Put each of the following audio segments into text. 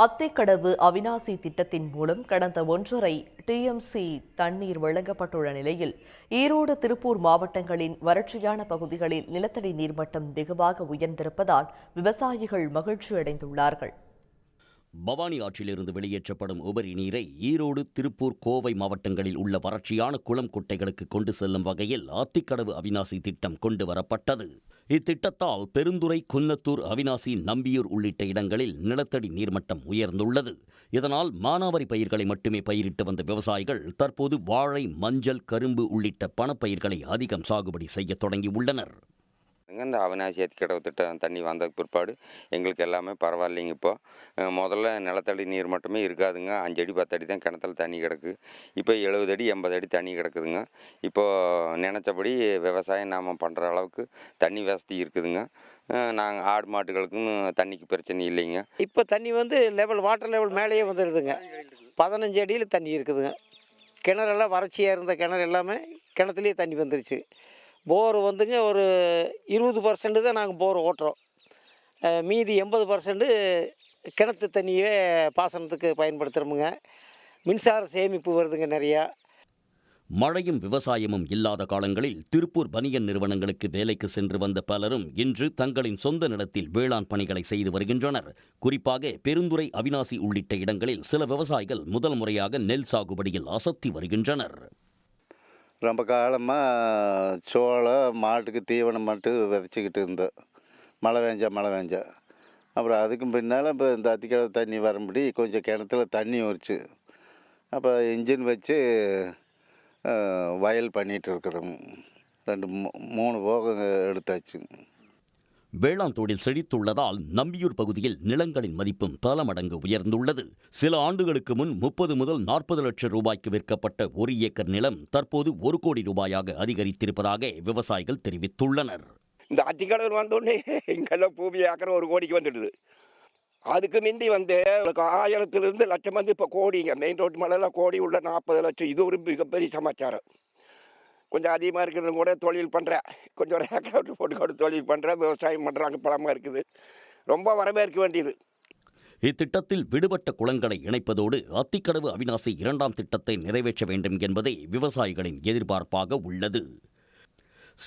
அத்திக்கடவு அவிநாசி திட்டத்தின் மூலம் கடந்த 1.5 டிஎம்சி தண்ணீர் வழங்கப்பட்டுள்ள நிலையில் ஈரோடு, திருப்பூர் மாவட்டங்களின் வறட்சியான பகுதிகளில் நிலத்தடி நீர்மட்டம் வெகுவாக உயர்ந்திருப்பதால் விவசாயிகள் மகிழ்ச்சியடைந்துள்ளார்கள். பவானி ஆற்றிலிருந்து வெளியேற்றப்படும் உபரி நீரை ஈரோடு, திருப்பூர், கோவை மாவட்டங்களில் உள்ள வறட்சியான குளம் குட்டைகளுக்கு கொண்டு செல்லும் வகையில் அத்திக்கடவு அவிநாசி திட்டம் கொண்டு வரப்பட்டது. இத்திட்டத்தால் பெருந்துறை, குன்னத்தூர், அவிநாசி, நம்பியூர் உள்ளிட்ட இடங்களில் நிலத்தடி நீர்மட்டம் உயர்ந்துள்ளது. இதனால் மானாவாரி பயிர்களை மட்டுமே பயிரிட்டு வந்த விவசாயிகள் தற்போது வாழை, மஞ்சள், கரும்பு உள்ளிட்ட பணப்பயிர்களை அதிகம் சாகுபடி செய்ய தொடங்கியுள்ளனர். இந்த அவிநாசி அத்திக்கடவு திட்டம் தண்ணி வந்த பிற்பாடு எங்களுக்கு எல்லாமே பரவாயில்லைங்க. இப்போ முதல்ல நிலத்தடி நீர் மட்டுமே இருக்காதுங்க. 5 அடி 10 அடி தான் கிணத்துல தண்ணி கிடக்கு. இப்போ 70 அடி 80 அடி தண்ணி கிடக்குதுங்க. இப்போது நினச்சபடி விவசாயம் நாம் பண்ணுற அளவுக்கு தண்ணி வசதி இருக்குதுங்க. நாங்கள் ஆடு மாட்டுகளுக்கும் தண்ணிக்கு பிரச்சனை இல்லைங்க. இப்போ தண்ணி வாட்டர் லெவல் மேலேயே வந்துடுதுங்க. 15 அடியில் தண்ணி இருக்குதுங்க. கிணறெல்லாம் வறட்சியாக இருந்த கிணறு எல்லாமே கிணத்துலேயே தண்ணி வந்துருச்சு. போர் ஒரு 20% தான் நாங்கள் போர் ஓட்டுறோம். மீதி 80% கிணத்து தண்ணியே பாசனத்துக்கு பயன்படுத்துகிறோமுங்க. மின்சார சேமிப்பு வருதுங்க நிறையா. மழையும் விவசாயமும் இல்லாத காலங்களில் திருப்பூர் பனியன் நிறுவனங்களுக்கு வேலைக்கு சென்று வந்த பலரும் இன்று தங்களின் சொந்த நிலத்தில் வேளாண் பணிகளை செய்து வருகின்றனர். குறிப்பாக பெருந்துறை, அவிநாசி உள்ளிட்ட இடங்களில் சில விவசாயிகள் முதல் முறையாக நெல் சாகுபடியில் அசத்தி வருகின்றனர். ரொம்ப காலமாக சோளம், மாட்டுக்கு தீவனம் மட்டும் விதைச்சிக்கிட்டு இருந்தோம். மழை பெஞ்சா அப்புறம் அதுக்கும் பின்னால் இப்போ இந்த அத்திக்கடவு தண்ணி வரும்படி கொஞ்சம் கிணத்துல தண்ணி வந்துச்சு. அப்போ இன்ஜின் வச்சு வயல் பண்ணிகிட்டு இருக்கிறோம். 2-3 போகம் எடுத்தாச்சு. வேளாண் தொழில் செழித்துள்ளதால் நம்பியூர் பகுதியில் நிலங்களின் மதிப்பும் பல மடங்கு உயர்ந்துள்ளது. சில ஆண்டுகளுக்கு முன் 30 முதல் 40 லட்சம் ரூபாய்க்கு விற்கப்பட்ட 1 ஏக்கர் நிலம் தற்போது 1 கோடி ரூபாயாக அதிகரித்திருப்பதாக விவசாயிகள் தெரிவித்துள்ளனர். இந்த அத்திக்கடவு வந்தோடனே இங்கெல்லாம் பூமி ஏக்கர் 1 கோடிக்கு வந்துடுது. அதுக்கு முந்தி 1000 லட்சம் இப்போ கோடிங்க. மெயின் ரோட்டு மேலாம் கோடி உள்ள 40 லட்சம். இது ஒரு மிகப்பெரிய சமாச்சாரம். கொஞ்சம் அதிகமாக இருக்கிறது கூட தொழில் பண்ணுறேன். கொஞ்சம் ஒரு ஏக்கர் போட்டு தொழில் பண்ணுறேன். விவசாயம் பண்ணுறாங்க. பலமாக இருக்குது. ரொம்ப வரவேற்க வேண்டியது. இத்திட்டத்தில் விடுபட்ட குளங்களை இணைப்பதோடு அத்திக்கடவு அவிநாசி 2ஆம் திட்டத்தை நிறைவேற்ற வேண்டும் என்பதே விவசாயிகளின் எதிர்பார்ப்பாக உள்ளது.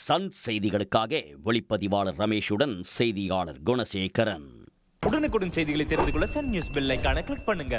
சன் செய்திகளுக்காக ஒளிப்பதிவாளர் ரமேஷுடன் செய்தியாளர் குணசேகரன். உடனுக்குடன் செய்திகளை தெரிந்து கொள்ள சன் நியூஸ் பெல் ஐகானை கிளிக் பண்ணுங்க.